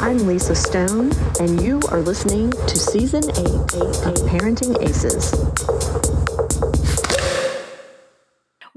I'm Lisa Stone, and you are listening to Season 8 of Parenting Aces.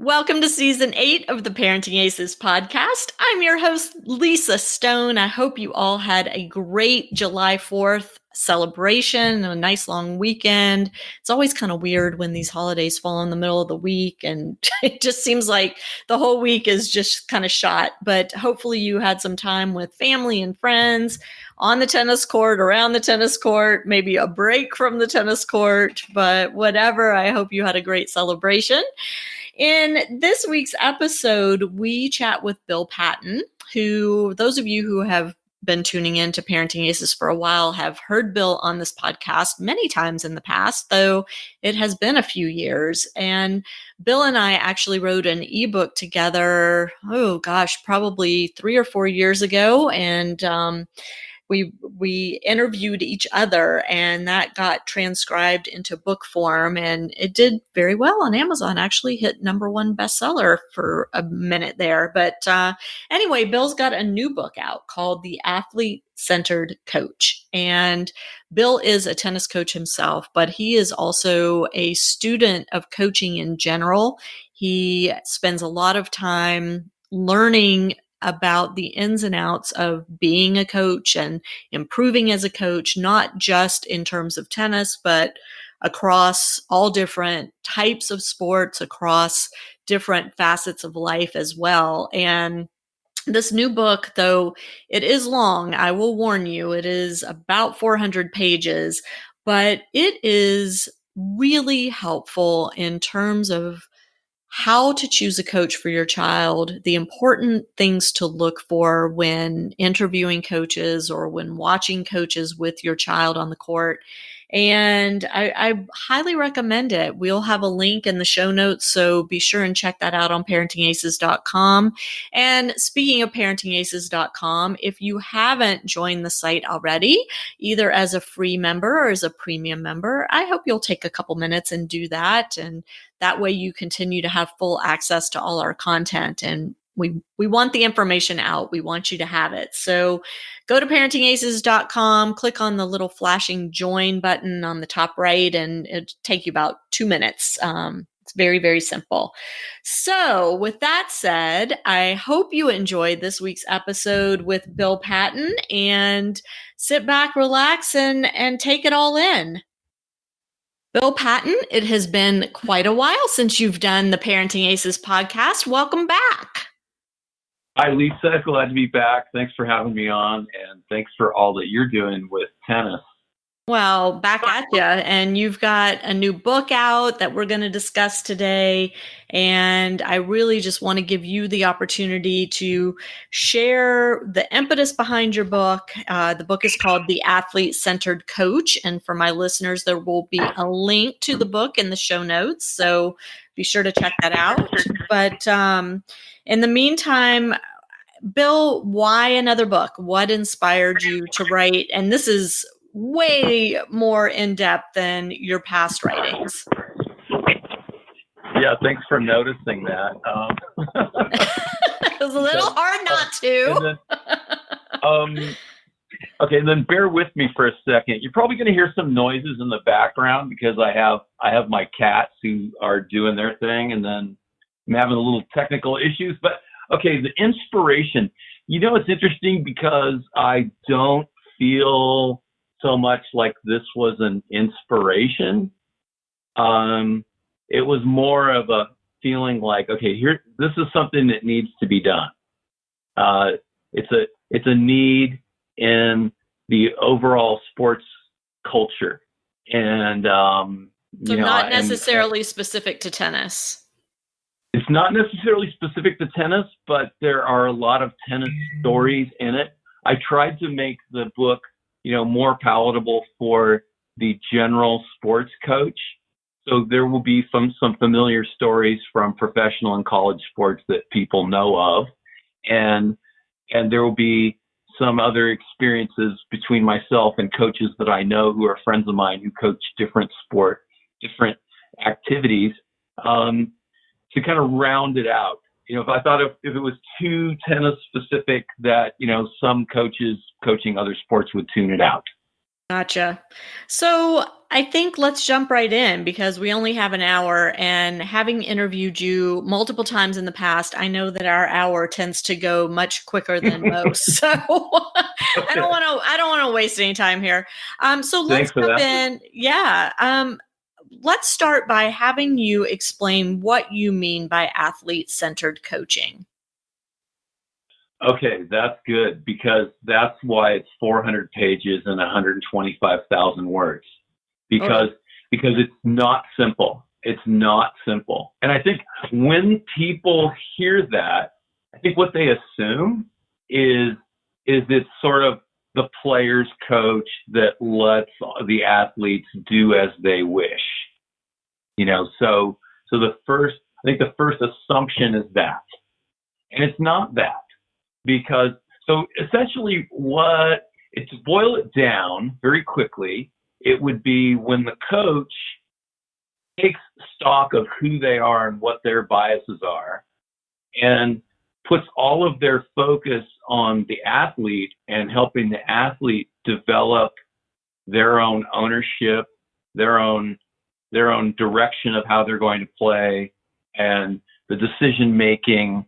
Welcome to Season 8 of the Parenting Aces Podcast. I'm your host, Lisa Stone. I hope you all had a great July 4th celebration, a nice long weekend. It's always kind of weird when these holidays fall in the middle of the week, and it just seems like the whole week is just kind of shot. But hopefully you had some time with family and friends on the tennis court, around the tennis court, maybe a break from the tennis court, but whatever, I hope you had a great celebration. In this week's episode, we chat with Bill Patton, who those of you who have been tuning in to Parenting Aces for a while have heard Bill on this podcast many times in the past, though it has been a few years. And Bill and I actually wrote an ebook together, probably 3 or 4 years ago. And we interviewed each other, and that got transcribed into book form, and it did very well on Amazon. Actually hit #1 bestseller for a minute there. But anyway, Bill's got a new book out called The AthleteCentered Coach. And Bill is a tennis coach himself, but he is also a student of coaching in general. He spends a lot of time learning about the ins and outs of being a coach and improving as a coach, not just in terms of tennis, but across all different types of sports, across different facets of life as well. And this new book, though it is long, I will warn you, it is about 400 pages, but it is really helpful in terms of how to choose a coach for your child, the important things to look for when interviewing coaches or when watching coaches with your child on the court. And I highly recommend it. We'll have a link in the show notes, so be sure and check that out on ParentingAces.com. And speaking of ParentingAces.com, if you haven't joined the site already, either as a free member or as a premium member, I hope you'll take a couple minutes and do that. And that way you continue to have full access to all our content. And we want the information out. We want you to have it. So go to ParentingAces.com, click on the little flashing join button on the top right, and it'll take you about 2 minutes. It's very, very simple. So with that said, I hope you enjoyed this week's episode with Bill Patton, and sit back, relax, and take it all in. Bill Patton, it has been quite a while since you've done the Parenting Aces podcast. Welcome back. Hi, Lisa. Glad to be back. Thanks for having me on, and thanks for all that you're doing with tennis. Well, back at you. And you've got a new book out that we're going to discuss today. And I really just want to give you the opportunity to share the impetus behind your book. The book is called The Athlete-Centered Coach. And for my listeners, there will be a link to the book in the show notes. So be sure to check that out. But in the meantime, Bill, why another book? What inspired you to write? And this is way more in-depth than your past writings. Yeah, thanks for noticing that. It was a little hard not to. Okay, then bear with me for a second. You're probably going to hear some noises in the background because I have my cats who are doing their thing, and then I'm having a little technical issues. But okay, the inspiration. It's interesting because I don't feel so much like this was an inspiration. It was more of a feeling like, okay, this is something that needs to be done. It's a need in the overall sports culture, and so not necessarily specific to tennis. It's not necessarily specific to tennis, but there are a lot of tennis stories in it. I tried to make the book more palatable for the general sports coach. So there will be some familiar stories from professional and college sports that people know of. And there will be some other experiences between myself and coaches that I know who are friends of mine who coach different activities, to kind of round it out. if I thought if it was too tennis specific that, some coaches coaching other sports would tune it out. Gotcha. So I think let's jump right in because we only have an hour, and having interviewed you multiple times in the past, I know that our hour tends to go much quicker than most. So I don't want to waste any time here. So let's jump in. Yeah. Let's start by having you explain what you mean by athlete-centered coaching. Okay, that's good, because that's why it's 400 pages and 125,000 words. Because it's not simple. It's not simple. And I think when people hear that, I think what they assume is it's sort of the player's coach that lets the athletes do as they wish. So the first assumption is that. And it's not that. Because, so essentially to boil it down very quickly, it would be when the coach takes stock of who they are and what their biases are and puts all of their focus on the athlete and helping the athlete develop their own ownership, their own direction of how they're going to play, and the decision making,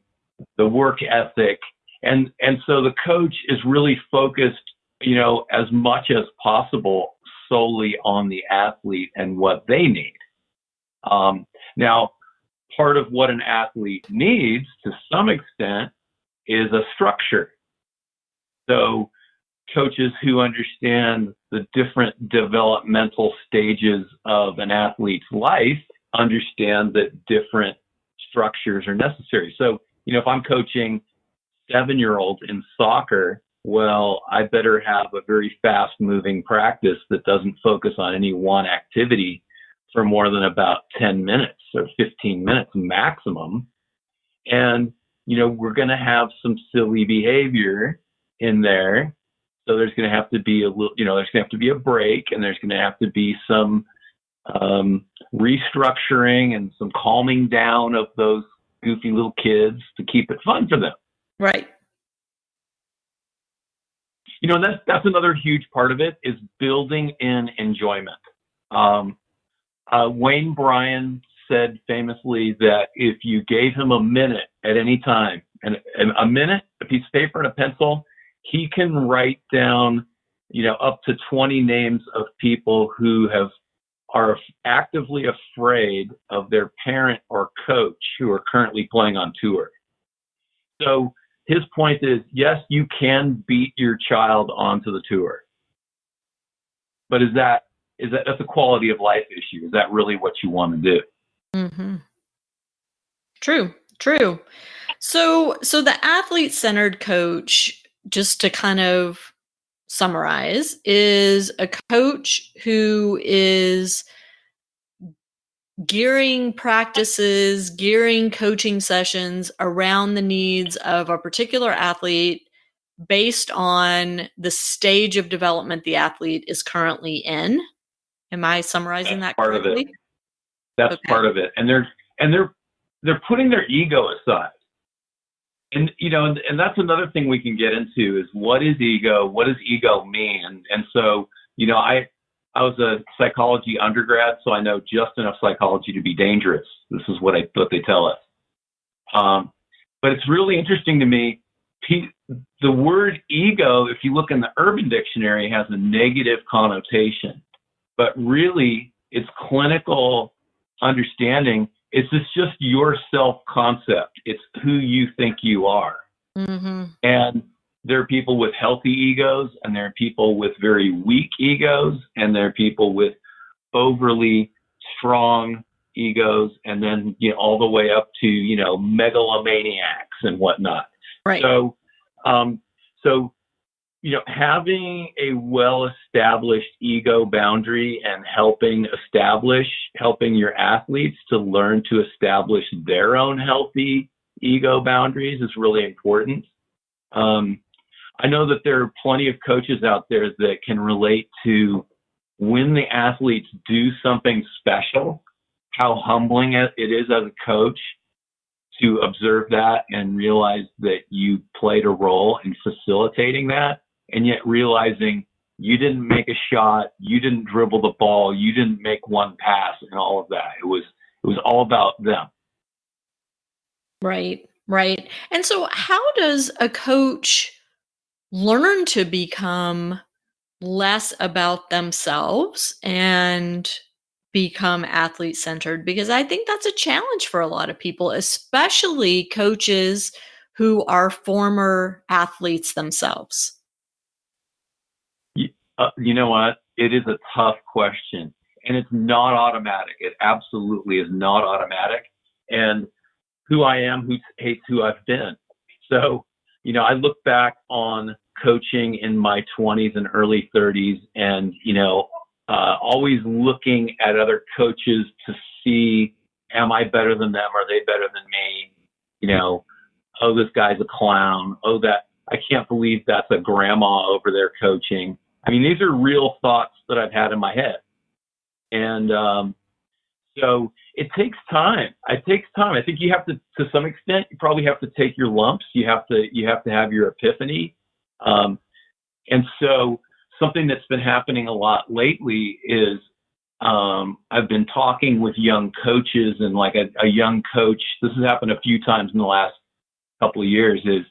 the work ethic. And so the coach is really focused, as much as possible solely on the athlete and what they need. Now, part of what an athlete needs to some extent is a structure. So coaches who understand the different developmental stages of an athlete's life understand that different structures are necessary. So, if I'm coaching 7-year-olds in soccer, well, I better have a very fast-moving practice that doesn't focus on any one activity for more than about 10 minutes or 15 minutes maximum. And, we're going to have some silly behavior in there. So there's going to have to be there's going to have to be a break, and there's going to have to be some restructuring and some calming down of those goofy little kids to keep it fun for them. Right. And that's another huge part of it is building in enjoyment. Wayne Bryan said famously that if you gave him a minute at any time, and a minute, a piece of paper and a pencil, he can write down, up to 20 names of people who are actively afraid of their parent or coach who are currently playing on tour. So his point is, yes, you can beat your child onto the tour, but that's a quality of life issue? Is that really what you want to do? Mm-hmm. True. So the athlete-centered coach, just to kind of summarize, is a coach who is gearing practices, gearing coaching sessions around the needs of a particular athlete based on the stage of development the athlete is currently in. Am I summarizing that correctly? That's part of it. And they're putting their ego aside. And, and that's another thing we can get into is what is ego? What does ego mean? And so, I was a psychology undergrad, so I know just enough psychology to be dangerous. This is what they tell us. But it's really interesting to me. The word ego, if you look in the Urban Dictionary, has a negative connotation. But really, its clinical understanding is it's just your self-concept. It's who you think you are. Mm-hmm. And there are people with healthy egos, and there are people with very weak egos, and there are people with overly strong egos, and then all the way up to megalomaniacs and whatnot. Right. So having a well-established ego boundary and helping your athletes to learn to establish their own healthy ego boundaries is really important. I know that there are plenty of coaches out there that can relate to when the athletes do something special, how humbling it is as a coach to observe that and realize that you played a role in facilitating that, and yet realizing you didn't make a shot, you didn't dribble the ball, you didn't make one pass, and all of that. It was all about them. Right, right. And so how does a coach learn to become less about themselves and become athlete-centered? Because I think that's a challenge for a lot of people, especially coaches who are former athletes themselves. You know what? It is a tough question, and it's not automatic. It absolutely is not automatic. And who I am, who hates who I've been. So, I look back on coaching in my 20s and early 30s, and, always looking at other coaches to see, am I better than them? Are they better than me? Oh, this guy's a clown. Oh, I can't believe that's a grandma over there coaching. I mean, these are real thoughts that I've had in my head. And so it takes time. It takes time. I think you have to some extent, you probably have to take your lumps. You have to have your epiphany. And so something that's been happening a lot lately is I've been talking with young coaches, and like a young coach, this has happened a few times in the last couple of years, is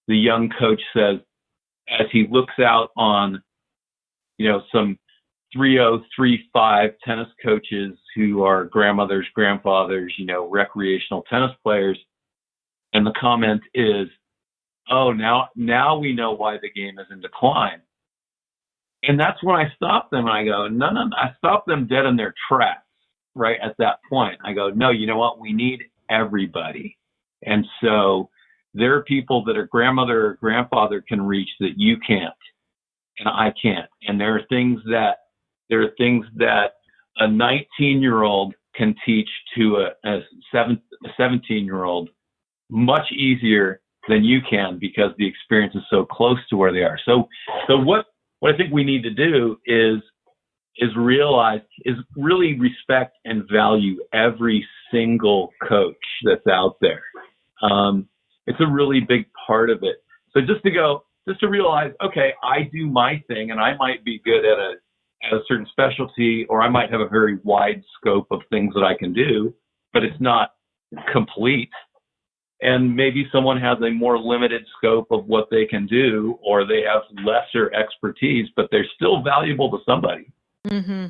the young coach says, as he looks out on, some 3.0, 3.5 tennis coaches who are grandmothers, grandfathers, recreational tennis players. And the comment is, oh, now we know why the game is in decline. And that's when I stop them and I go, no, I stop them dead in their tracks right at that point. I go, no, you know what? We need everybody. And so there are people that a grandmother or grandfather can reach that you can't, and I can't. And there are things that a 19-year-old can teach to a 17-year-old much easier than you can, because the experience is so close to where they are. So what I think we need to do is really respect and value every single coach that's out there. It's a really big part of it. So just to realize, okay, I do my thing, and I might be good at a certain specialty, or I might have a very wide scope of things that I can do, but it's not complete. And maybe someone has a more limited scope of what they can do, or they have lesser expertise, but they're still valuable to somebody. Mm-hmm.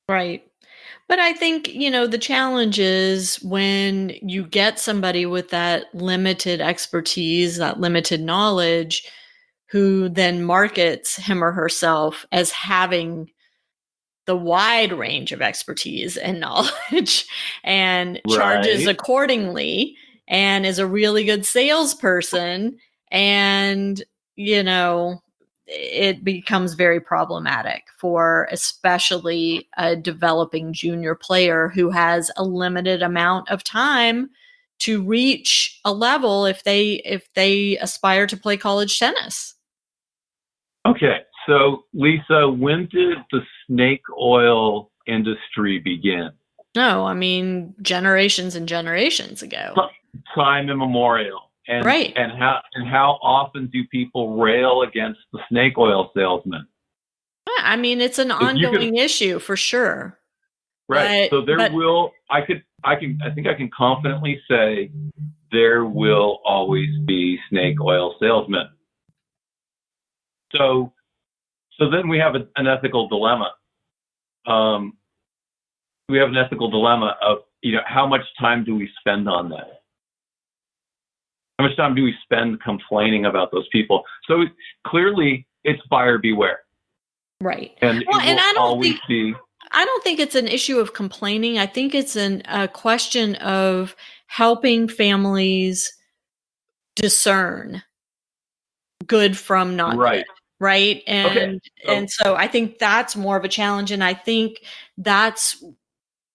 Right. But I think, the challenge is when you get somebody with that limited expertise, that limited knowledge, who then markets him or herself as having the wide range of expertise and knowledge and charges accordingly, and is a really good salesperson. And, it becomes very problematic for especially a developing junior player who has a limited amount of time to reach a level if they aspire to play college tennis. Okay. So, Lisa, when did the snake oil industry begin? No, I mean, generations and generations ago. Time immemorial. And, right. And how often do people rail against the snake oil salesman? I mean, it's an ongoing issue for sure. Right. So I think I can confidently say there will always be snake oil salesmen. So then we have an ethical dilemma. We have an ethical dilemma of, how much time do we spend on that? How much time do we spend complaining about those people? So clearly it's buyer beware. Right. And I don't think it's an issue of complaining. I think it's a question of helping families discern good from not good. Right. And so I think that's more of a challenge. And I think that's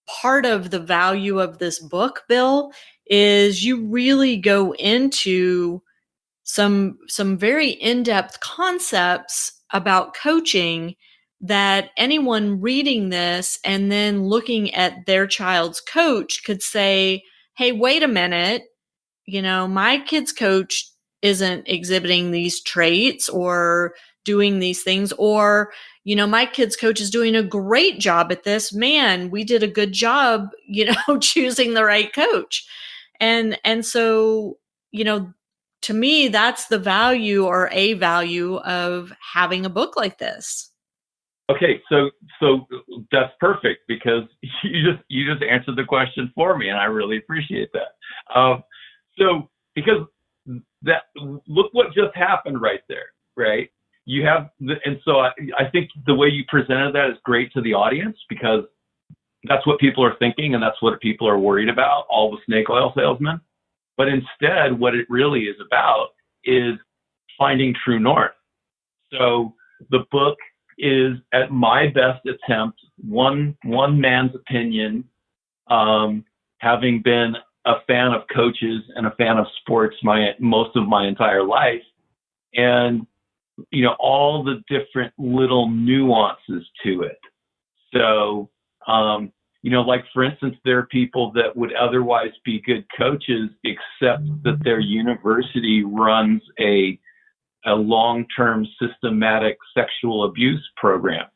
part of the value of this book, Bill, is you really go into some very in-depth concepts about coaching that anyone reading this and then looking at their child's coach could say, hey, wait a minute, my kid's coach isn't exhibiting these traits or doing these things, or, my kid's coach is doing a great job at this. Man, we did a good job, choosing the right coach. And so, to me, that's the value or a value of having a book like this. Okay, so that's perfect because you just answered the question for me, and I really appreciate that. So because that, look what just happened right there, right? You have, and so I think the way you presented that is great to the audience because that's what people are thinking and that's what people are worried about, all the snake oil salesmen. But instead, what it really is about is finding true north. So the book is, at my best attempt, one man's opinion, having been a fan of coaches and a fan of sports most of my entire life, and all the different little nuances to it. So like, for instance, there are people that would otherwise be good coaches, except that their university runs a long-term systematic sexual abuse program.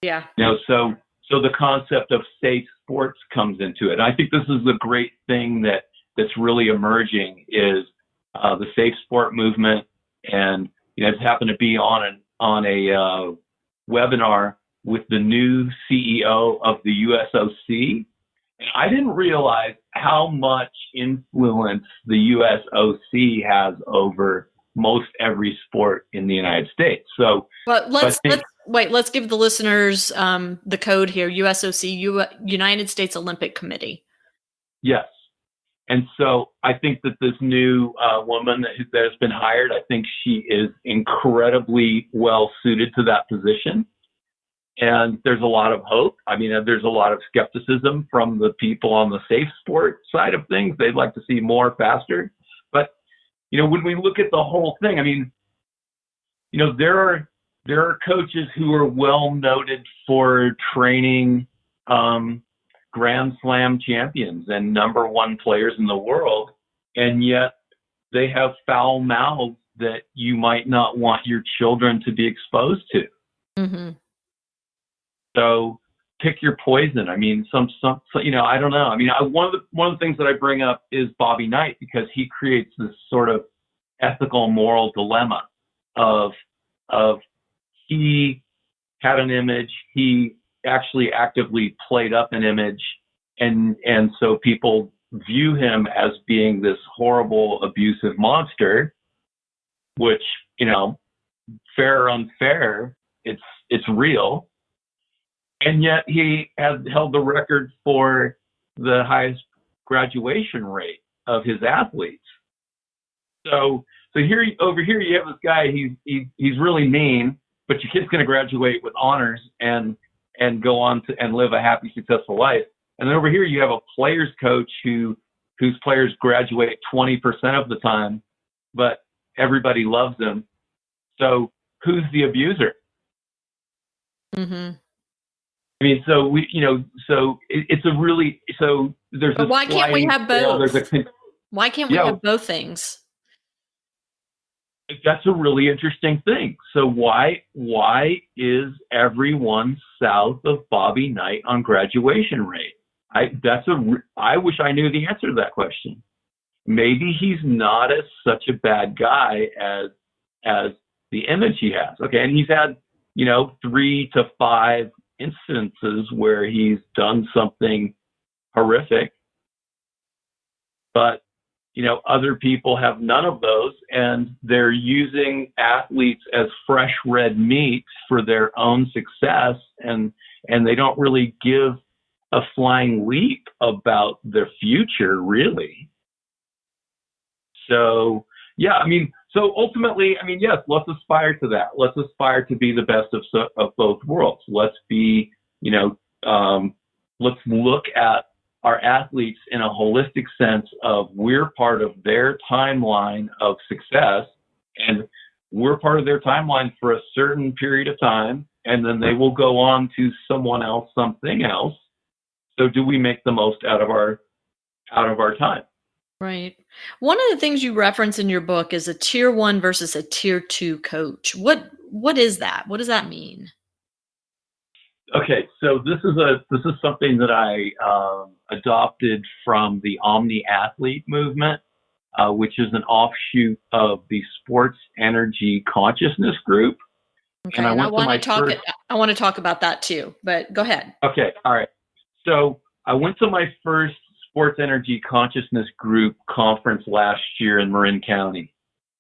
Yeah. So the concept of safe sports comes into it. And I think this is the great thing that's really emerging is the safe sport movement. And I just happened to be on a webinar with the new CEO of the USOC. And I didn't realize how much influence the USOC has over most every sport in the United States. So, but let's give the listeners the code here. USOC, United States Olympic Committee. Yes. And so I think that this new woman that has been hired, I think she is incredibly well suited to that position. And there's a lot of hope. I mean, there's a lot of skepticism from the people on the safe sport side of things. They'd like to see more faster. But, when we look at the whole thing, I mean, there are coaches who are well noted for training Grand Slam champions and number one players in the world. And yet they have foul mouths that you might not want your children to be exposed to. Mm-hmm. So pick your poison. I mean, some I don't know. I mean, one of the things that I bring up is Bobby Knight, because he creates this sort of ethical, moral dilemma of he had an image, he actually actively played up an image, and so people view him as being this horrible, abusive monster, which, fair or unfair, it's real. And yet he has held the record for the highest graduation rate of his athletes. So over here you have this guy. He's really mean, but your kid's going to graduate with honors and go on to and live a happy, successful life. And then over here you have a players coach whose players graduate 20% of the time, but everybody loves him. So who's the abuser? Mm-hmm. I mean, so it's a really, so there's. But why can't we have both? Why can't we have both things? That's a really interesting thing. So why is everyone south of Bobby Knight on graduation rate? I wish I knew the answer to that question. Maybe he's not such a bad guy as the image he has. Okay, and he's had 3 to 5 instances where he's done something horrific, but other people have none of those, and they're using athletes as fresh red meat for their own success, and they don't really give a flying leap about their future, really. So yeah, I mean, so ultimately, I mean, yes, let's aspire to that. Let's aspire to be the best of both worlds. Let's be, let's look at our athletes in a holistic sense of we're part of their timeline of success, and we're part of their timeline for a certain period of time, and then they will go on to someone else, something else. So do we make the most out of our out of our time. Right. One of the things you reference in your book is a tier 1 versus a tier 2 coach. What is that? What does that mean? Okay, so this is something that I adopted from the Omni Athlete movement, which is an offshoot of the Sports Energy Consciousness group. Okay, and I want to talk about that too, but go ahead. Okay, all right. So I went to my first Sports Energy Consciousness group conference last year in Marin County,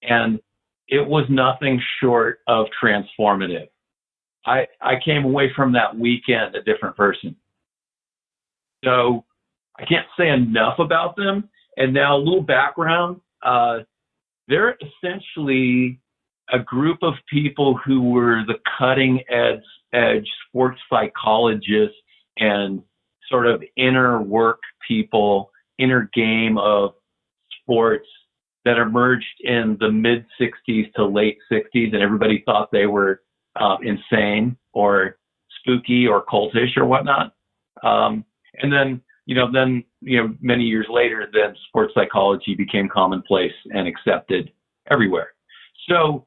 and it was nothing short of transformative. I came away from that weekend a different person. So I can't say enough about them. And now a little background. They're essentially a group of people who were the cutting edge sports psychologists and sort of inner work people, inner game of sports that emerged in the mid 60s to late 60s. And everybody thought they were insane or spooky or cultish or whatnot. And then many years later, then sports psychology became commonplace and accepted everywhere. So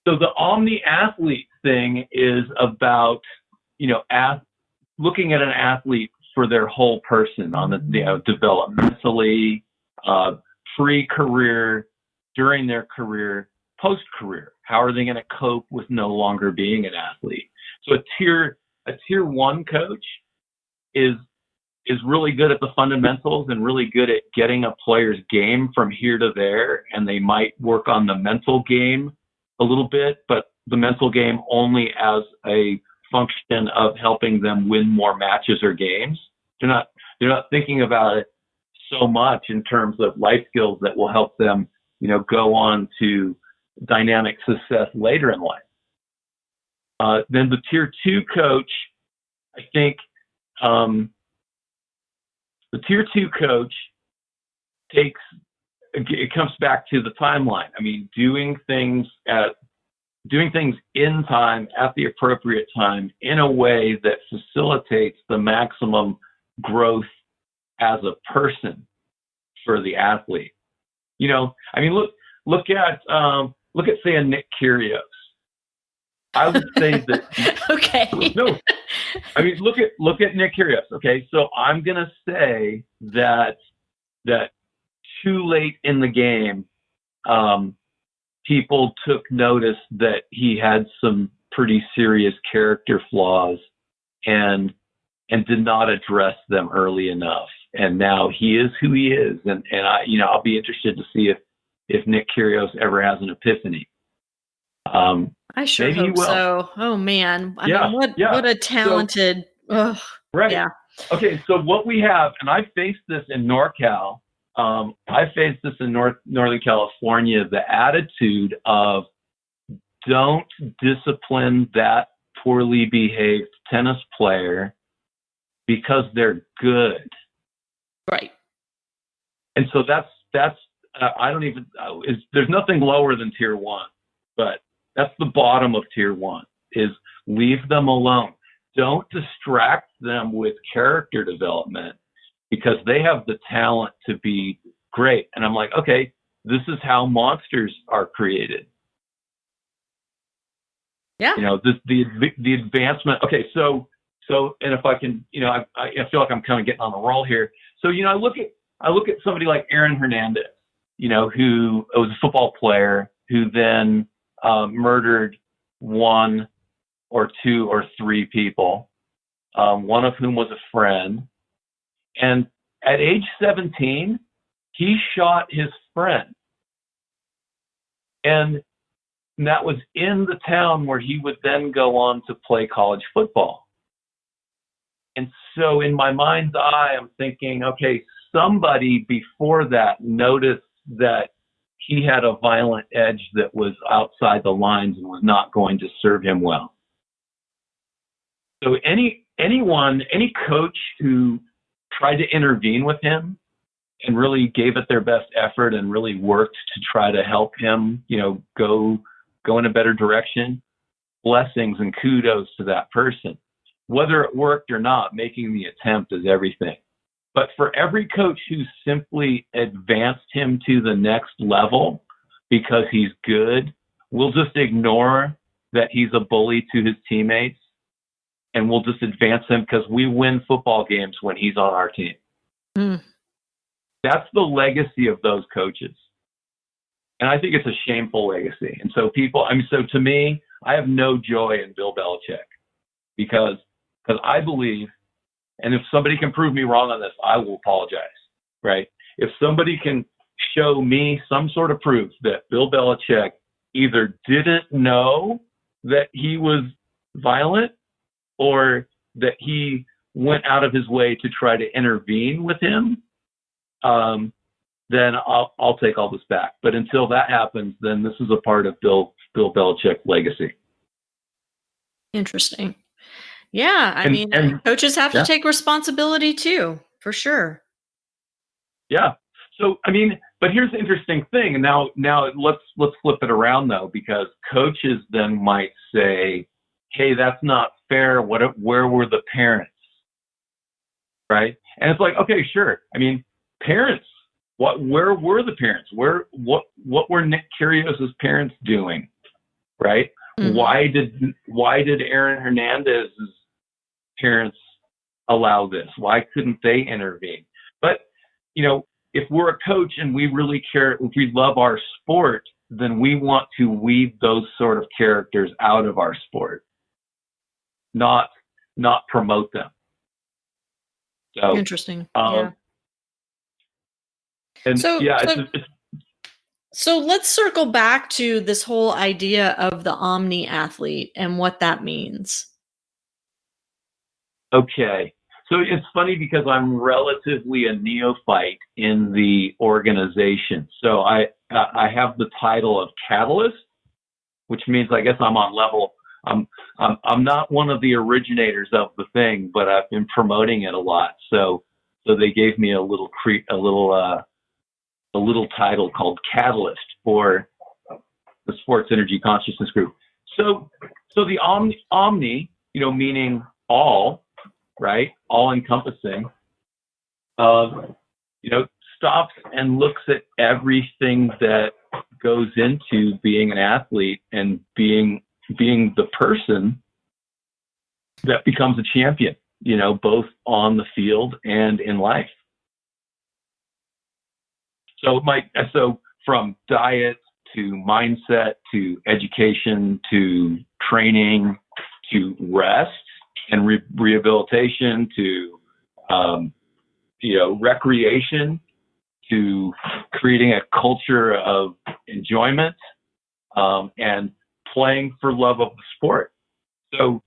the Omni Athlete thing is about, looking at an athlete for their whole person on the, developmentally, pre-career, during their career, post-career. How are they going to cope with no longer being an athlete? So a tier 1 coach is really good at the fundamentals and really good at getting a player's game from here to there. And they might work on the mental game a little bit, but the mental game only as a function of helping them win more matches or games. They're not thinking about it so much in terms of life skills that will help them, go on to dynamic success later in life. Then the tier 2 coach, I think, the tier 2 coach it comes back to the timeline. I mean, doing things in time, at the appropriate time, in a way that facilitates the maximum growth as a person for the athlete. Look at say a Nick Kyrgios. I would say that. Okay. No, look at Nick Kyrgios. Okay, so I'm gonna say that too late in the game, people took notice that he had some pretty serious character flaws, and did not address them early enough. And now he is who he is, and I'll be interested to see if Nick Kyrgios ever has an epiphany. I sure hope so. Oh man. I mean, what a talented, right. Yeah. Okay. So what we have, and I faced this in NorCal. I faced this in Northern California, the attitude of don't discipline that poorly behaved tennis player because they're good. Right. And so that's there's nothing lower than tier 1, but that's the bottom of tier 1 is leave them alone. Don't distract them with character development because they have the talent to be great. And I'm like, okay, this is how monsters are created. Yeah. The advancement. Okay. So, and if I can, I feel like I'm kind of getting on a roll here. So, I look at somebody like Aaron Hernandez, who was a football player who then murdered 1 or 2 or 3 people, one of whom was a friend. And at age 17, he shot his friend. And that was in the town where he would then go on to play college football. And so in my mind's eye, I'm thinking, okay, somebody before that noticed that he had a violent edge that was outside the lines and was not going to serve him well. So any coach who tried to intervene with him and really gave it their best effort and really worked to try to help him, go in a better direction, blessings and kudos to that person. Whether it worked or not, making the attempt is everything. But for every coach who simply advanced him to the next level because he's good, we'll just ignore that he's a bully to his teammates, and we'll just advance him because we win football games when he's on our team. Mm. That's the legacy of those coaches. And I think it's a shameful legacy. And so so to me, I have no joy in Bill Belichick because I believe, and if somebody can prove me wrong on this, I will apologize, right? If somebody can show me some sort of proof that Bill Belichick either didn't know that he was violent or that he went out of his way to try to intervene with him, then I'll take all this back. But until that happens, then this is a part of Bill Belichick's legacy. Interesting. Yeah, I mean, coaches have to take responsibility too, for sure. Yeah. So, I mean, but here's the interesting thing. And now let's flip it around though, because coaches then might say, "Hey, that's not fair. Where were the parents?" Right? And it's like, okay, sure. I mean, parents. Where were the parents? What were Nick Kyrgios's parents doing? Right? Mm-hmm. Why did Aaron Hernandez's parents allow this? Why couldn't they intervene? But if we're a coach and we really care, if we love our sport, then we want to weed those sort of characters out of our sport, not promote them. So interesting. And so let's circle back to this whole idea of the Omni Athlete and what that means. Okay. So it's funny because I'm relatively a neophyte in the organization. So I have the title of catalyst, which means I guess I'm on level. I'm not one of the originators of the thing, but I've been promoting it a lot. So they gave me a little title called Catalyst for the Sports Energy Consciousness Group. So the Omni, meaning all, right? All encompassing, stops and looks at everything that goes into being an athlete and being the person that becomes a champion, both on the field and in life. So from diet to mindset to education to training to rest and rehabilitation to recreation to creating a culture of enjoyment and playing for love of the sport. So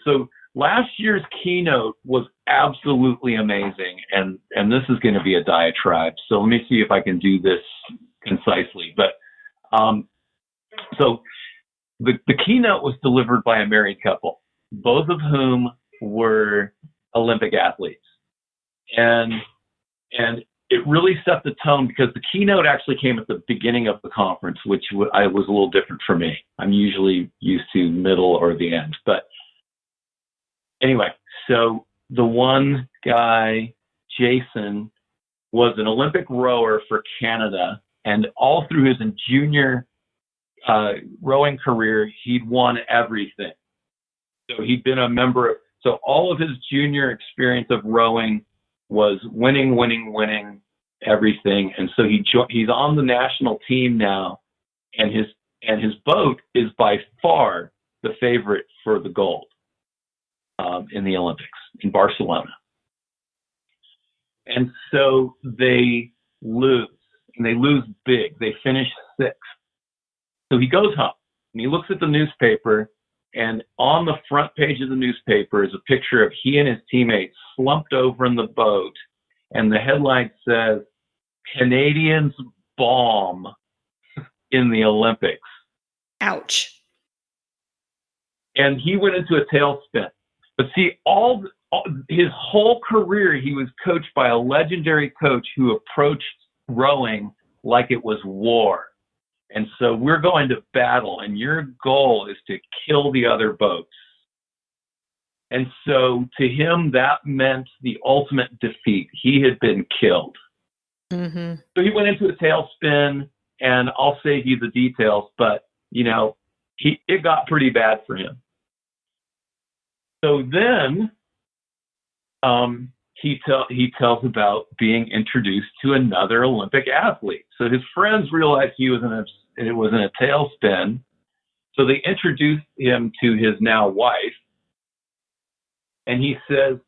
so last year's keynote was absolutely amazing, and this is going to be a diatribe. So let me see if I can do this concisely. But so the keynote was delivered by a married couple, both of whom were Olympic athletes, and it really set the tone because the keynote actually came at the beginning of the conference, which was a little different for me. I'm usually used to middle or the end, but anyway, so the one guy, Jason, was an Olympic rower for Canada, and all through his junior rowing career, he'd won everything. So he'd been a member. So all of his junior experience of rowing was winning everything. And so he's on the national team now, and his boat is by far the favorite for the gold in the Olympics in Barcelona. And so they lose, and they lose big. They finish sixth. So he goes home and he looks at the newspaper, and on the front page of the newspaper is a picture of he and his teammates slumped over in the boat, and the headline says, "Canadians bomb in the Olympics." Ouch. And he went into a tailspin. But see, his whole career, he was coached by a legendary coach who approached rowing like it was war. And so we're going to battle, and your goal is to kill the other boats. And so to him, that meant the ultimate defeat. He had been killed. Mm-hmm. So he went into a tailspin, and I'll save you the details, but, it got pretty bad for him. So then he tells about being introduced to another Olympic athlete. So his friends realized it was in a tailspin. So they introduced him to his now wife. And he says,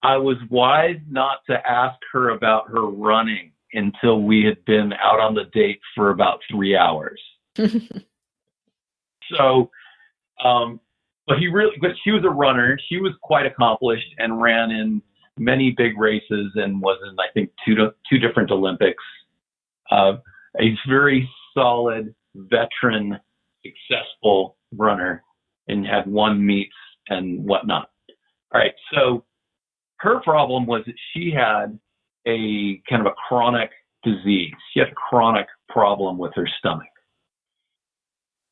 I was wise not to ask her about her running until we had been out on the date for about 3 hours. So, but she was a runner. She was quite accomplished and ran in many big races and was in, I think, two different Olympics. A very solid, veteran, successful runner, and had won meets and whatnot. All right. So her problem was that she had a kind of a chronic disease. She had a chronic problem with her stomach.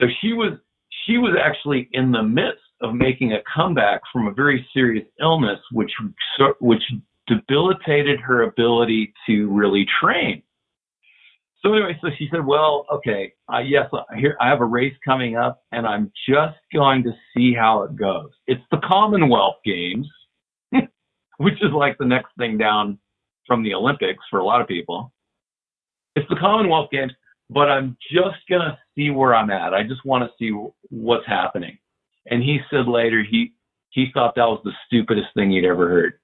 So she was actually in the midst of making a comeback from a very serious illness, which debilitated her ability to really train. So anyway, so she said, well, okay, yes, I have a race coming up, and I'm just going to see how it goes. It's the Commonwealth Games, which is like the next thing down from the Olympics for a lot of people. It's the Commonwealth Games, but I'm just going to see where I'm at. I just want to see what's happening. And he said later he thought that was the stupidest thing he'd ever heard.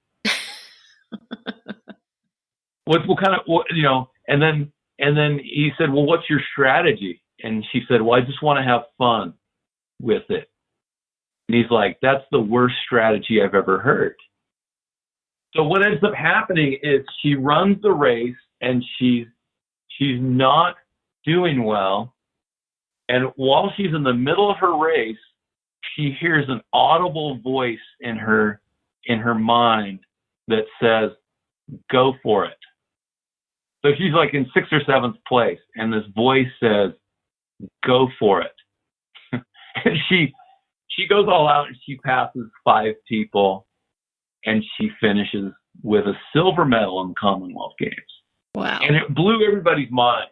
And then he said, well, what's your strategy? And she said, well, I just want to have fun with it. And he's like, that's the worst strategy I've ever heard. So what ends up happening is she runs the race and she's not doing well. And while she's in the middle of her race, she hears an audible voice in her mind that says, go for it. So she's like in 6th or 7th place, and this voice says, go for it. And she goes all out and she passes 5 people, and she finishes with a silver medal in the Commonwealth Games. Wow. And it blew everybody's mind.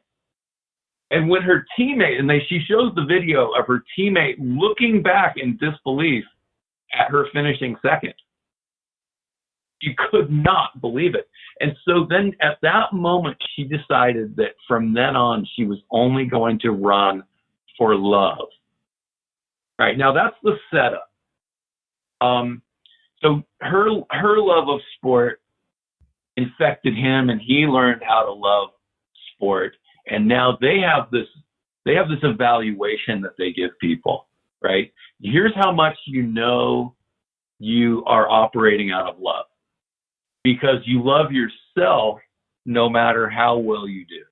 And when her teammate, she shows the video of her teammate looking back in disbelief at her finishing second. She could not believe it. And so then at that moment, she decided that from then on, she was only going to run for love. All right. Now that's the setup. So her love of sport infected him, and he learned how to love sport. And now they have this evaluation that they give people, right? Here's how much you are operating out of love. Because you love yourself no matter how well you do.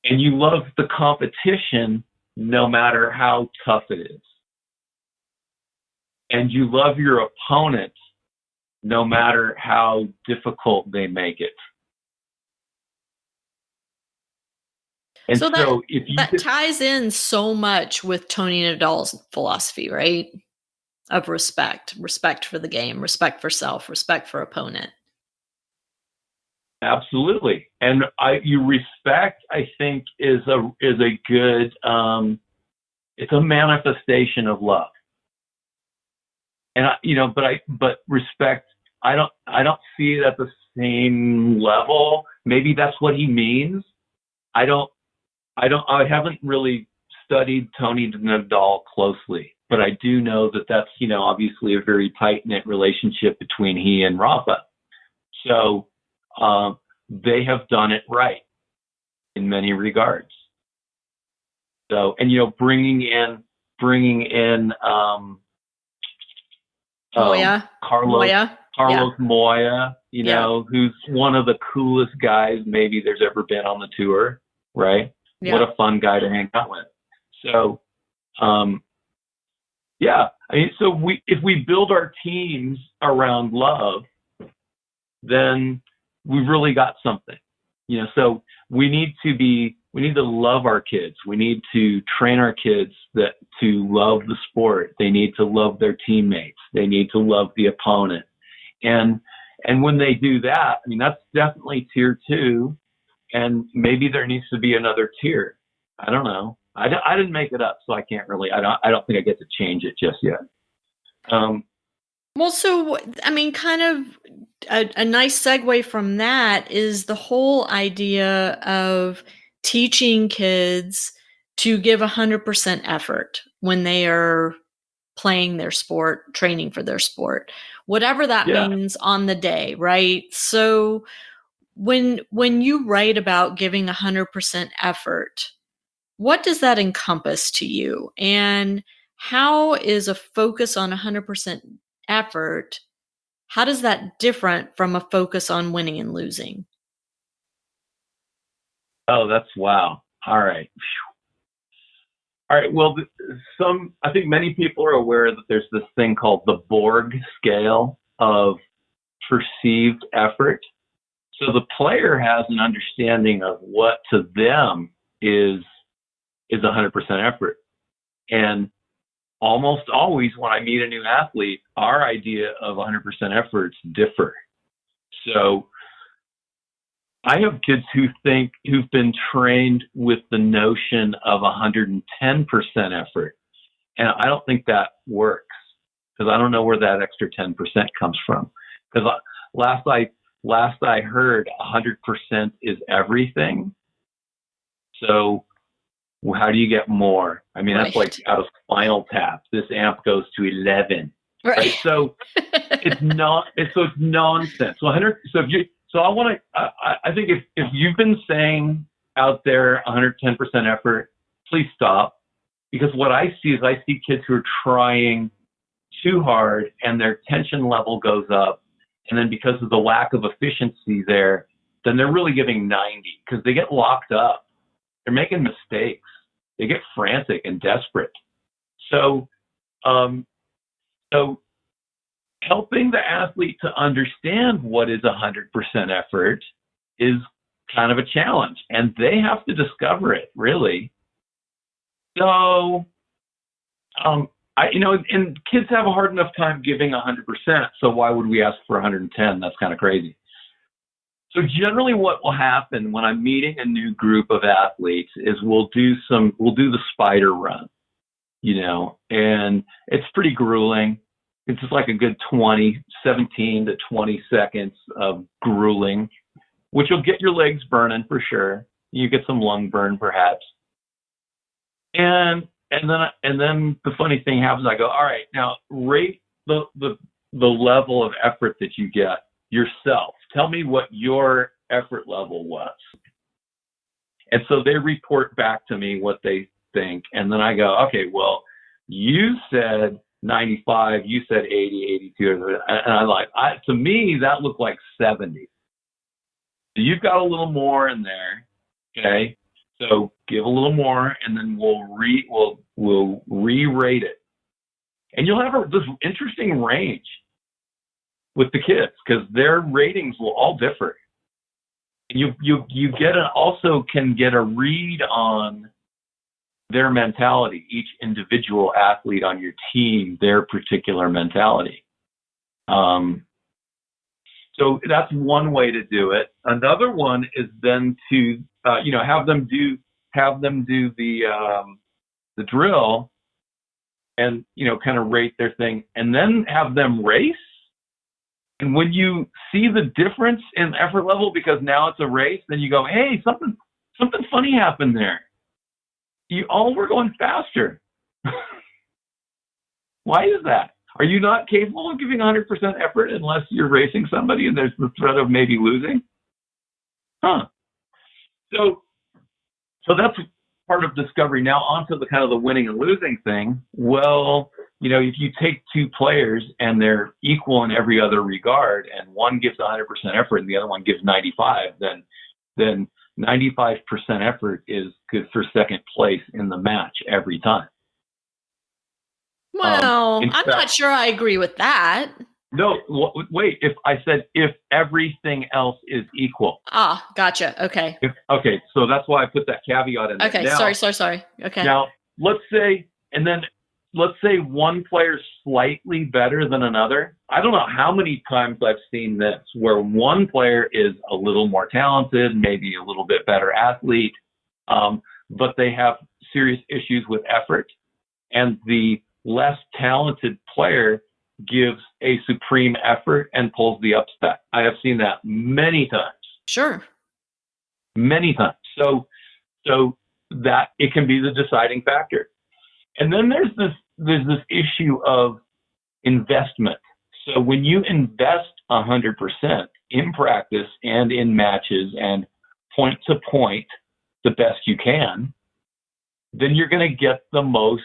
And you love the competition no matter how tough it is. And you love your opponent no matter how difficult they make it. And so that ties in so much with Tony Nadal's philosophy, right? Of respect for the game, respect for self, respect for opponent. Absolutely. And respect, I think, is a good, it's a manifestation of love. And but respect, I don't see it at the same level. Maybe that's what he means. I haven't really studied Tony Nadal closely, but I do know that that's, obviously a very tight-knit relationship between he and Rafa. So they have done it right in many regards. So, and, bringing in Carlos Moya, who's one of the coolest guys maybe there's ever been on the tour, right? Yeah. What a fun guy to hang out with. So, if we build our teams around love, then we've really got something, so we need to be we need to love our kids. We need to train our kids to love the sport. They need to love their teammates. They need to love the opponent. And when they do that, I mean, that's definitely tier 2. And maybe there needs to be another tier. I don't know. I didn't make it up, so I can't really. I don't think I get to change it just yet. Well, so, I mean, kind of a nice segue from that is the whole idea of teaching kids to give 100% effort when they are playing their sport, training for their sport, whatever that means on the day, right? So when you write about giving 100% effort, what does that encompass to you? And how is a focus on 100% effort, how does that different from a focus on winning and losing? Oh, that's wow. All right. All right. Well, I think many people are aware that there's this thing called the Borg scale of perceived effort. So the player has an understanding of what to them is 100% effort. And almost always when I meet a new athlete, our idea of 100% efforts differ. So I have kids who've been trained with the notion of 110% effort. And I don't think that works because I don't know where that extra 10% comes from. Because last I heard 100% is everything. So how do you get more? I mean, that's like out of Spinal Tap. This amp goes to 11. Right? So it's nonsense. So I think if you've been saying out there 110% effort, please stop. Because what I see kids who are trying too hard and their tension level goes up. And then because of the lack of efficiency there, then they're really giving 90 because they get locked up. They're making mistakes. They get frantic and desperate. So helping the athlete to understand what is 100% effort is kind of a challenge, and they have to discover it, really. So, and kids have a hard enough time giving 100%, so why would we ask for 110? That's kind of crazy. So generally what will happen when I'm meeting a new group of athletes is we'll do the spider run, and it's pretty grueling. It's just like a good 17 to 20 seconds of grueling, which will get your legs burning for sure. You get some lung burn perhaps. And then the funny thing happens. I go, all right, now rate the level of effort that you get yourself. Tell me what your effort level was. And so they report back to me what they think. And then I go, okay, well, you said 95, you said 80, 82. And I'm like, to me, that looked like 70. So you've got a little more in there. Okay. So give a little more and then we'll re-rate it. And you'll have this interesting range with the kids because their ratings will all differ. You also can get a read on their mentality, each individual athlete on your team, their particular mentality. So that's one way to do it. Another one is then to have them do the drill and kind of rate their thing, and then have them race. And when you see the difference in effort level, because now it's a race, then you go, hey, something funny happened there. You all were going faster. Why is that? Are you not capable of giving 100% effort unless you're racing somebody and there's the threat of maybe losing? Huh. So that's part of discovery. Now onto the kind of the winning and losing thing. Well, if you take two players and they're equal in every other regard, and one gives 100% effort and the other one gives 95, then 95% effort is good for second place in the match every time. Well, I'm not sure I agree with that. No, wait. If I said if everything else is equal. Ah, gotcha. Okay. Okay, so that's why I put that caveat in there. Okay, Now, sorry. Okay. Now, let's say one player's slightly better than another. I don't know how many times I've seen this where one player is a little more talented, maybe a little bit better athlete, but they have serious issues with effort, and the less talented player gives a supreme effort and pulls the upset. I have seen that many times. Sure. Many times. So that it can be the deciding factor. And then there's this issue of investment. So when you invest 100% in practice and in matches and point to point the best you can, then you're going to get the most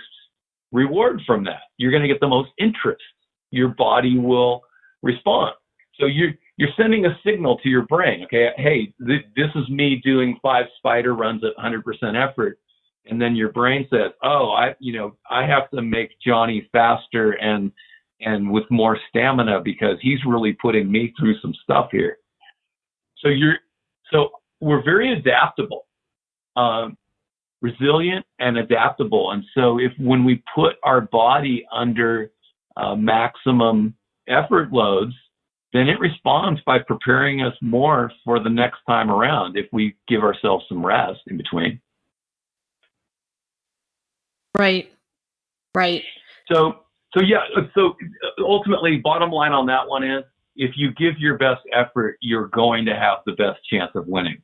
reward from that. You're going to get the most interest. Your body will respond. So you're sending a signal to your brain. Okay, hey, this is me doing 5 spider runs at 100% effort, and then your brain says, oh, I have to make Johnny faster and with more stamina because he's really putting me through some stuff here. So we're very adaptable, resilient and adaptable. And so when we put our body under maximum effort loads, then it responds by preparing us more for the next time around if we give ourselves some rest in between. Right. So ultimately, bottom line on that one is, if you give your best effort, you're going to have the best chance of winning.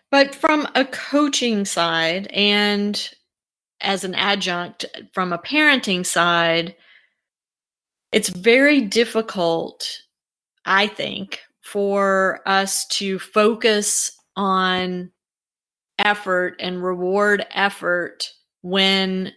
But from a coaching side and as an adjunct from a parenting side, it's very difficult, I think, for us to focus on effort and reward effort when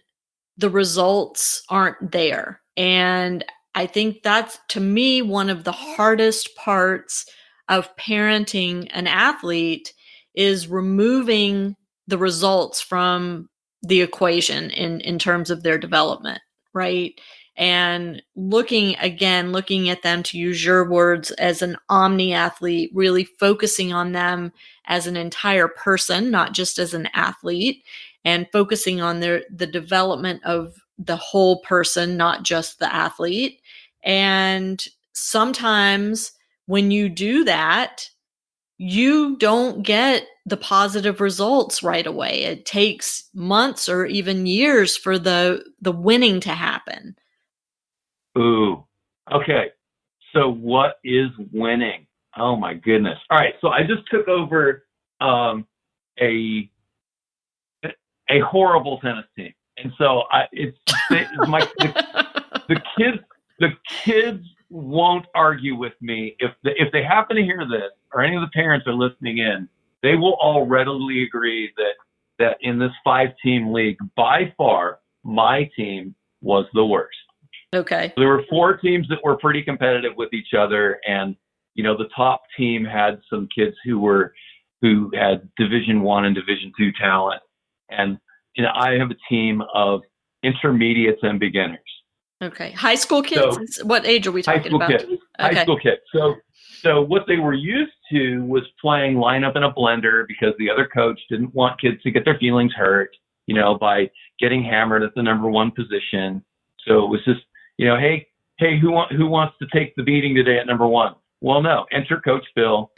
the results aren't there. And I think that's, to me, one of the hardest parts of parenting an athlete is removing the results from the equation in terms of their development, right? And looking at them, to use your words, as an Omni Athlete, really focusing on them as an entire person, not just as an athlete, and focusing on the development of the whole person, not just the athlete. And sometimes when you do that, you don't get the positive results right away. It takes months or even years for the winning to happen. Ooh, okay. So what is winning? Oh my goodness. All right. So I just took over a horrible tennis team, and so the kids won't argue with me if they happen to hear this, or any of the parents are listening in. They will all readily agree that in this 5-team league, by far, my team was the worst. Okay. There were 4 teams that were pretty competitive with each other, and the top team had some kids who had Division I and Division II talent, and I have a team of intermediates and beginners. Okay, high school kids. So, what age are we talking about? Kids. Okay. High school kids. So what they were used to was playing lineup in a blender because the other coach didn't want kids to get their feelings hurt, by getting hammered at the number 1 position. So it was just, hey, who wants to take the beating today at number 1? Well, no. Enter Coach Bill.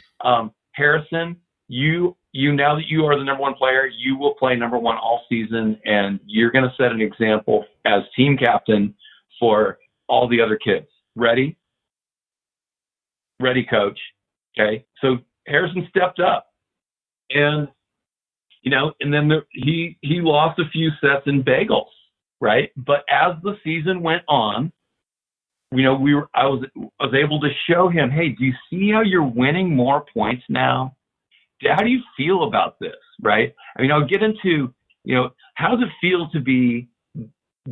Harrison, you now that you are the number 1 player, you will play number 1 all season, and you're going to set an example as team captain for all the other kids. Ready? Ready, coach. Okay. So Harrison stepped up, and and then he lost a few sets in bagels, right? But as the season went on, I was able to show him, hey, do you see how you're winning more points now? How do you feel about this, right? I'll get into, how does it feel to be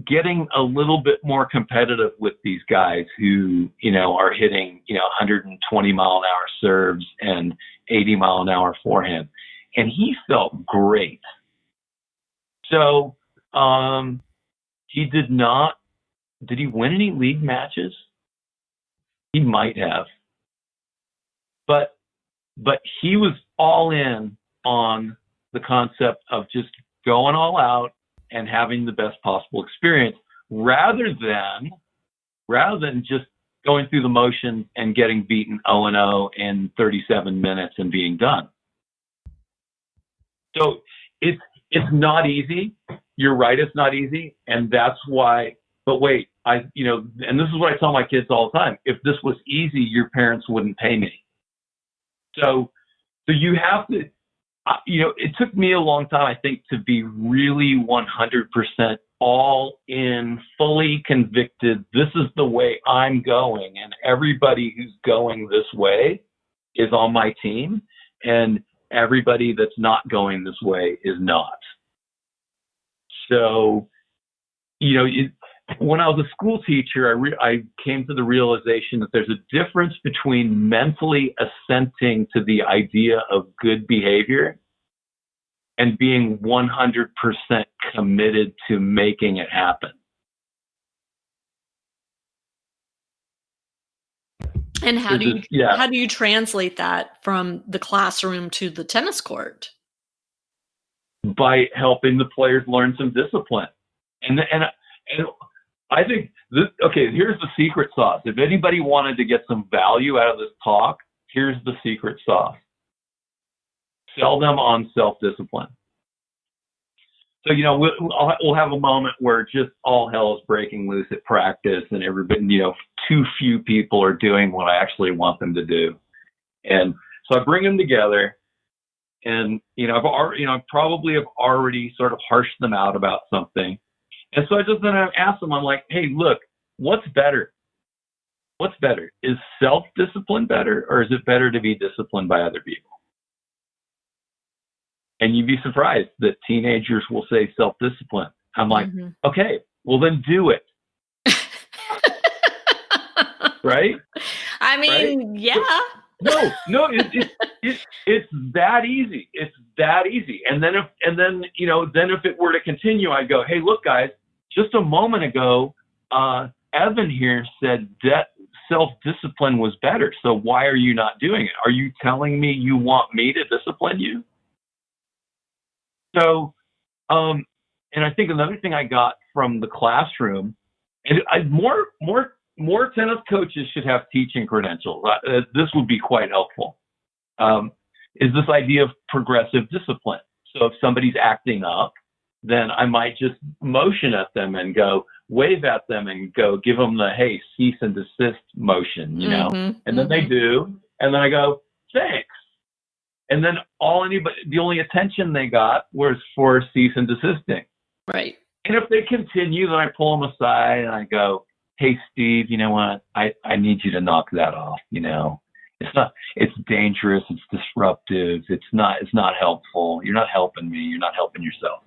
getting a little bit more competitive with these guys who, are hitting, 120 mile an hour serves and 80 mile an hour forehand. And he felt great. So he did not did he win any league matches? He might have. But he was all in on the concept of just going all out and having the best possible experience rather than just going through the motions and getting beaten 0-0 in 37 minutes and being done. So it's not easy. You're right, it's not easy. And that's why, but wait, and this is what I tell my kids all the time. If this was easy, your parents wouldn't pay me. So you have to, it took me a long time, I think, to be really 100% all in, fully convicted. This is the way I'm going, and everybody who's going this way is on my team, and everybody that's not going this way is not. So, when I was a school teacher, I came to the realization that there's a difference between mentally assenting to the idea of good behavior and being 100% committed to making it happen. And how do you translate that from the classroom to the tennis court? By helping the players learn some discipline. And I think here's the secret sauce. If anybody wanted to get some value out of this talk, here's the secret sauce. Sell them on self-discipline. So, we'll have a moment where just all hell is breaking loose at practice and everybody, too few people are doing what I actually want them to do. And so I bring them together and, I probably have already sort of harshed them out about something. And so then I ask them, I'm like, hey, look, what's better? What's better? Is self-discipline better, or is it better to be disciplined by other people? And you'd be surprised that teenagers will say self-discipline. I'm like, okay, well then do it. Right? I mean, right? Yeah. No, it's that easy. It's that easy. And then if it were to continue, I'd go, hey, look, guys, just a moment ago, Evan here said that self-discipline was better. So why are you not doing it? Are you telling me you want me to discipline you? So, and I think another thing I got from the classroom, and more tennis coaches should have teaching credentials. This would be quite helpful. Is this idea of progressive discipline? So if somebody's acting up, then I might just motion at them and go, wave at them and go, give them the, hey, cease and desist motion, and then they do. And then I go, thanks. And then the only attention they got was for cease and desisting. Right. And if they continue, then I pull them aside and I go, hey, Steve, you know what? I need you to knock that off. It's dangerous. It's disruptive. It's not helpful. You're not helping me. You're not helping yourself.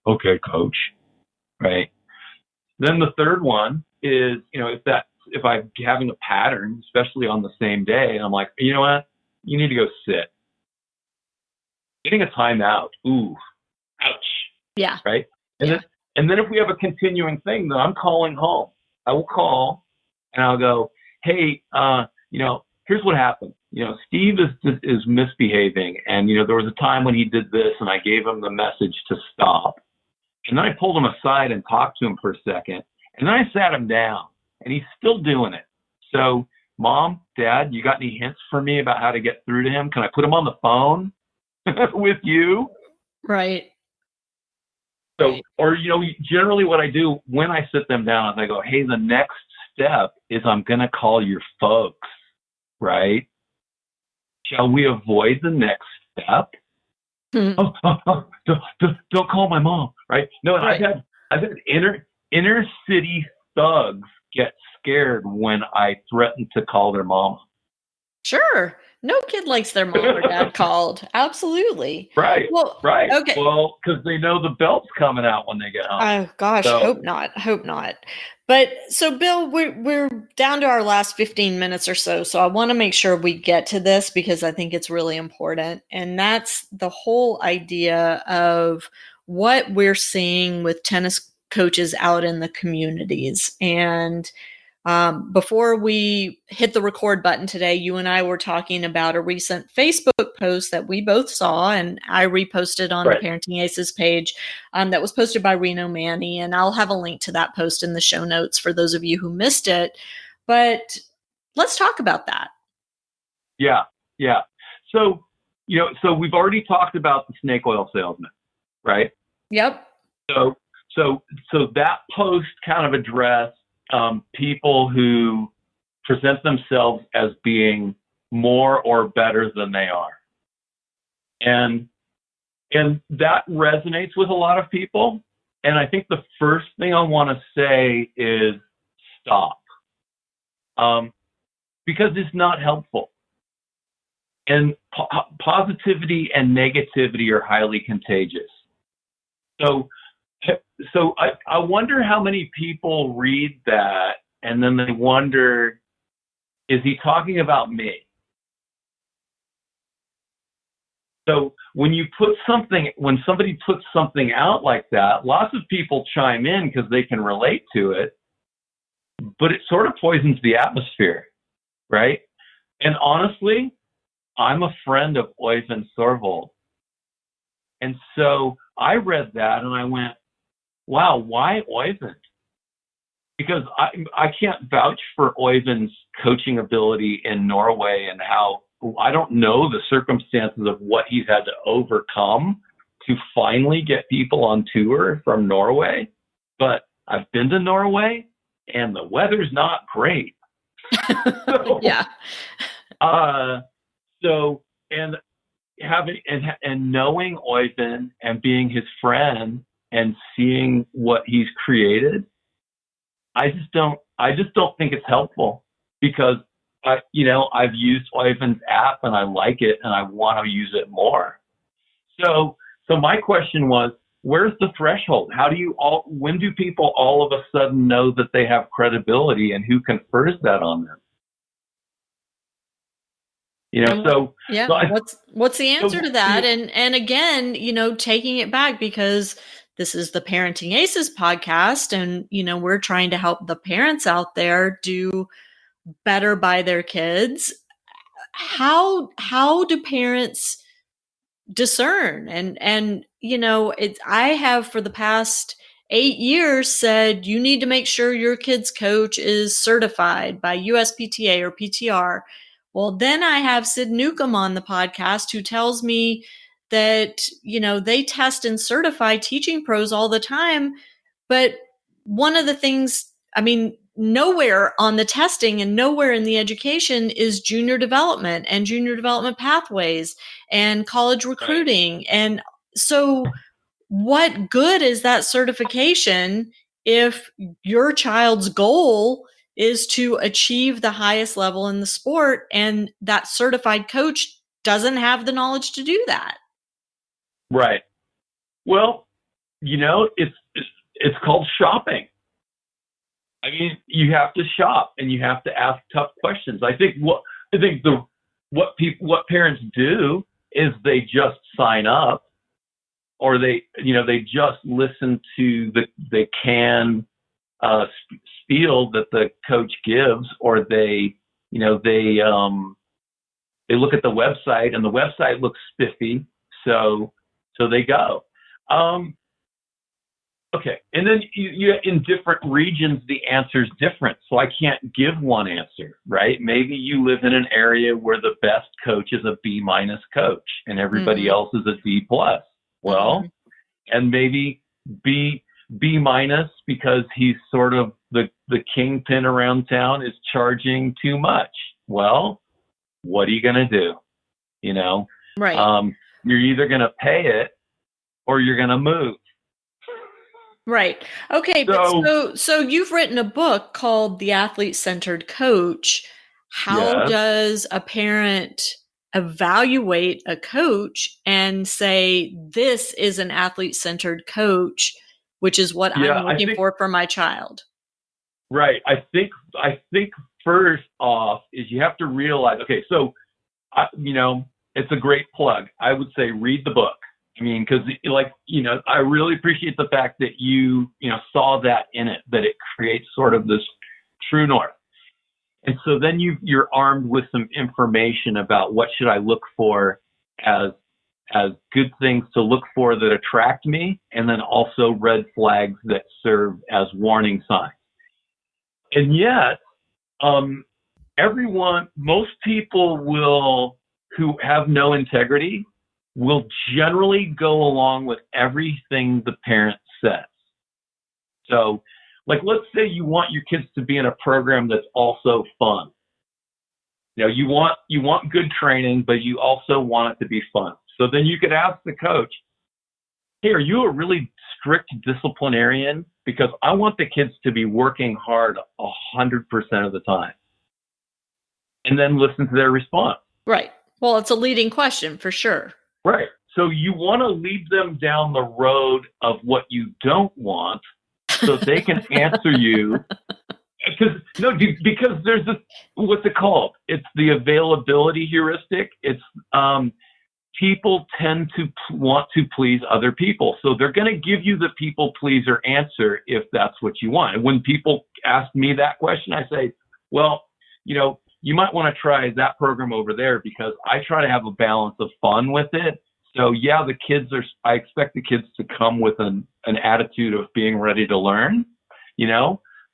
Okay, coach. Right. Then the third one is, if I'm having a pattern, especially on the same day, and I'm like, you know what? You need to go sit. Getting a timeout. Ooh, ouch. Yeah. Right. And then if we have a continuing thing, then I'm calling home. I will call and I'll go, hey, here's what happened. Steve is misbehaving. And, there was a time when he did this and I gave him the message to stop. And then I pulled him aside and talked to him for a second. And then I sat him down and he's still doing it. So Mom, Dad, you got any hints for me about how to get through to him? Can I put him on the phone with you? Right. So, or, generally what I do when I sit them down is I go, hey, the next step is I'm going to call your folks, right? Shall we avoid the next step? Don't call my mom, right? No, right. I've had inner city thugs get scared when I threaten to call their mama. Sure. No kid likes their mom or dad called. Absolutely. Right. Well, right. Okay. Well, because they know the belt's coming out when they get home. Oh gosh, so. Hope not. But so Bill, we're down to our last 15 minutes or so. So I want to make sure we get to this because I think it's really important. And that's the whole idea of what we're seeing with tennis coaches out in the communities. And before we hit the record button today, you and I were talking about a recent Facebook post that we both saw, and I reposted on the Parenting Aces page that was posted by Reno Manny. And I'll have a link to that post in the show notes for those of you who missed it. But let's talk about that. Yeah. So, so we've already talked about the snake oil salesman, right? Yep. So that post kind of addressed people who present themselves as being more or better than they are. And that resonates with a lot of people. And I think the first thing I want to say is stop. Because it's not helpful. And positivity and negativity are highly contagious. So I wonder how many people read that and then they wonder, is he talking about me? So when somebody puts something out like that, lots of people chime in because they can relate to it, but it sort of poisons the atmosphere, right? And honestly, I'm a friend of Oyvind Thorvald. And so I read that and I went, wow, why Oyvind? Because I can't vouch for Oyvind's coaching ability in Norway and how I don't know the circumstances of what he's had to overcome to finally get people on tour from Norway. But I've been to Norway and the weather's not great. Yeah. And having and knowing Oyvind and being his friend and seeing what he's created, I just don't think it's helpful because I've used Oyvind's app and I like it and I want to use it more. So my question was, where's the threshold? When do people all of a sudden know that they have credibility and who confers that on them? What's the answer to that? And again, taking it back because this is the Parenting Aces podcast and, we're trying to help the parents out there do better by their kids. How do parents discern? And I have for the past 8 years said, you need to make sure your kid's coach is certified by USPTA or PTR. Well, then I have Sid Newcomb on the podcast who tells me that, they test and certify teaching pros all the time. But one of the things, nowhere on the testing and nowhere in the education is junior development and junior development pathways and college recruiting. Right. And so what good is that certification if your child's goal is to achieve the highest level in the sport and that certified coach doesn't have the knowledge to do that? Right. Well, it's called shopping. You have to shop and you have to ask tough questions. I think what parents do is they just sign up, or they just listen to the canned spiel that the coach gives, or they look at the website and the website looks spiffy, so they go. Okay, and then you in different regions the answer's different, so I can't give one answer, right? Maybe you live in an area where the best coach is a B- coach and everybody else is a D+. Well, and maybe B- because he's sort of the kingpin around town is charging too much. Well, what are you going to do? Right. You're either going to pay it or you're going to move. Right. Okay. So you've written a book called The AthleteCentered Coach. How does a parent evaluate a coach and say, this is an athlete-centered coach, which is what I'm looking for my child? Right. I think first off is you have to realize, okay, so, it's a great plug. I would say read the book. I mean, because I really appreciate the fact that you saw that in it, that it creates sort of this true north. And so then you're armed with some information about what should I look for as good things to look for that attract me, and then also red flags that serve as warning signs. And yet, most people who have no integrity will generally go along with everything the parent says. So, let's say you want your kids to be in a program that's also fun. You want good training, but you also want it to be fun. So then you could ask the coach, hey, are you a really strict disciplinarian? Because I want the kids to be working hard 100% of the time. And then listen to their response. Right. Well, it's a leading question for sure. Right. So you want to lead them down the road of what you don't want so they can answer you. Because there's this, what's it called? It's the availability heuristic. It's people tend to want to please other people. So they're going to give you the people pleaser answer if that's what you want. And when people ask me that question, I say, well, you might want to try that program over there because I try to have a balance of fun with it. So yeah, I expect the kids to come with an attitude of being ready to learn,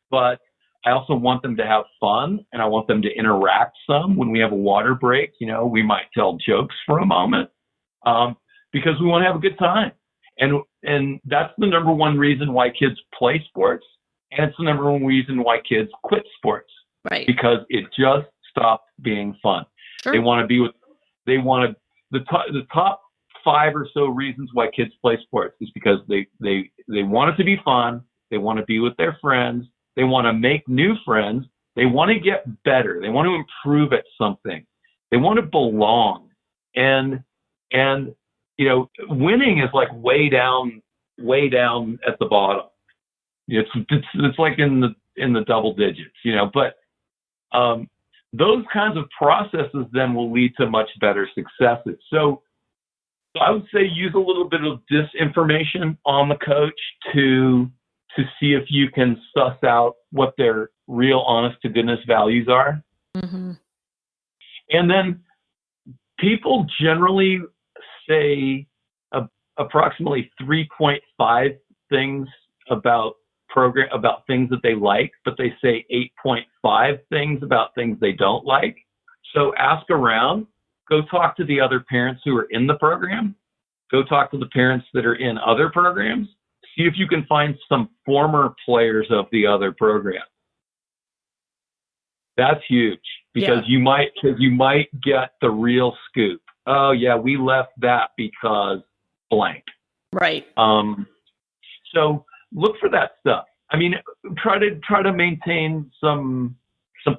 but I also want them to have fun, and I want them to interact some. When we have a water break, we might tell jokes for a moment, because we want to have a good time. And that's the number one reason why kids play sports. And it's the number one reason why kids quit sports. Right. Because it just stopped being fun. Sure. The top 5 or so reasons why kids play sports is because they want it to be fun. They want to be with their friends. They want to make new friends. They want to get better. They want to improve at something. They want to belong. And winning is like way down at the bottom. It's like in the double digits, but those kinds of processes then will lead to much better successes. So I would say use a little bit of disinformation on the coach to see if you can suss out what their real honest to goodness values are. Mm-hmm. And then people generally say approximately 3.5 things about things that they like, but they say 8.5 things about things they don't like. So ask around, go talk to the other parents who are in the program, go talk to the parents that are in other programs, see if you can find some former players of the other program. That's huge because you might get the real scoop. Oh yeah, we left that because blank. Right. So look for that stuff. I mean, try to maintain some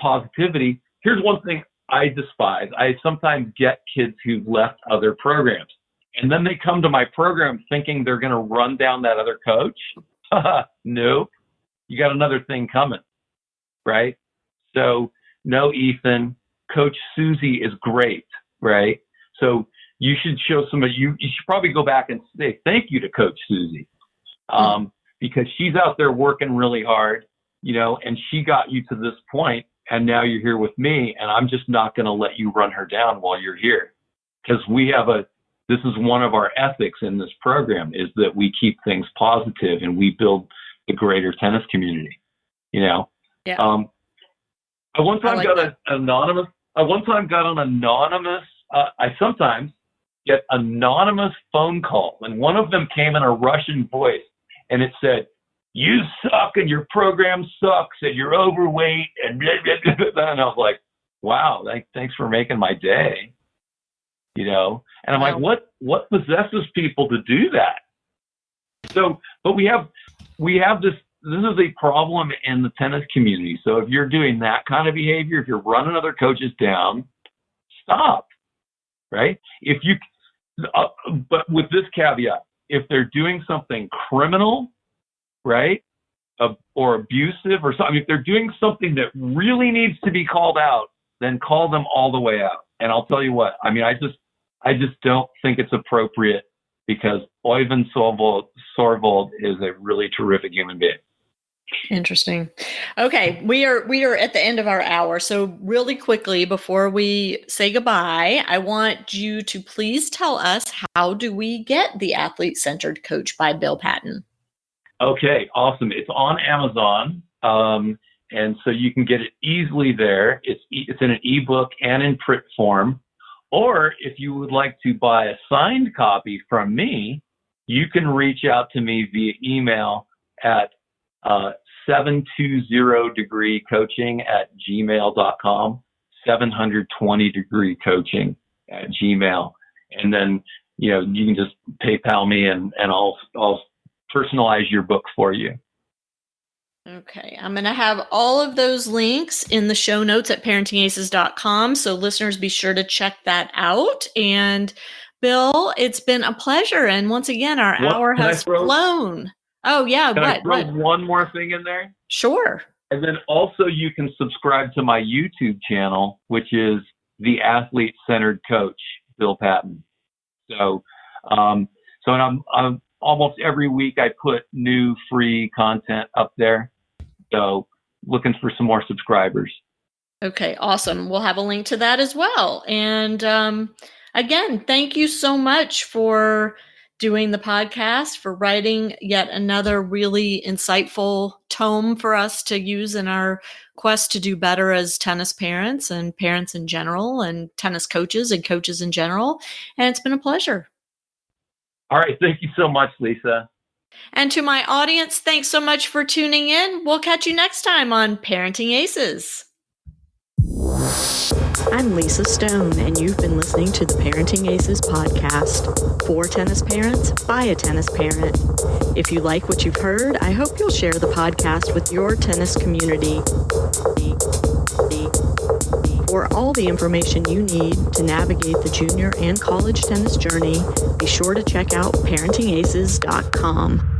positivity. Here's one thing I despise. I sometimes get kids who've left other programs, and then they come to my program thinking they're going to run down that other coach. Nope. You got another thing coming, right? So, no, Ethan, Coach Susie is great, right? So you should show somebody, you should probably go back and say thank you to Coach Susie. Because she's out there working really hard, and she got you to this point, and now you're here with me, and I'm just not going to let you run her down while you're here. Because this is one of our ethics in this program, is that we keep things positive and we build the greater tennis community, Yeah. I one time got an anonymous, I sometimes get anonymous phone call, and one of them came in a Russian voice. And it said, you suck and your program sucks and you're overweight and blah, blah, blah, blah. And I was like, wow, thanks for making my day. And I'm like, what possesses people to do that? So, but we have this is a problem in the tennis community. So if you're doing that kind of behavior, if you're running other coaches down, stop, right? But with this caveat, if they're doing something criminal, right, or abusive or something, if they're doing something that really needs to be called out, then call them all the way out. And I'll tell you what, I mean, I just don't think it's appropriate because Oyvind Sorvold is a really terrific human being. Interesting. Okay, we are at the end of our hour. So really quickly, before we say goodbye, I want you to please tell us, how do we get the Athlete-Centered Coach by Bill Patton? Okay, awesome. It's on Amazon, and so you can get it easily there. It's in an ebook and in print form. Or if you would like to buy a signed copy from me, you can reach out to me via email at 720degreecoaching@gmail.com, 720degreecoaching@gmail. And then, you can just PayPal me and I'll personalize your book for you. Okay, I'm going to have all of those links in the show notes at parentingaces.com. So listeners, be sure to check that out. And Bill, it's been a pleasure. And once again, our hour has flown. Oh, yeah. Can I throw one more thing in there? Sure. And then also you can subscribe to my YouTube channel, which is the AthleteCentered Coach, Bill Patton. So, I'm almost every week I put new free content up there. So looking for some more subscribers. Okay, awesome. We'll have a link to that as well. And again, thank you so much for doing the podcast, for writing yet another really insightful tome for us to use in our quest to do better as tennis parents and parents in general, and tennis coaches and coaches in general. And it's been a pleasure. All right. Thank you so much, Lisa. And to my audience, thanks so much for tuning in. We'll catch you next time on Parenting Aces. I'm Lisa Stone, and you've been listening to the Parenting Aces podcast. For tennis parents, by a tennis parent. If you like what you've heard, I hope you'll share the podcast with your tennis community. For all the information you need to navigate the junior and college tennis journey, be sure to check out parentingaces.com.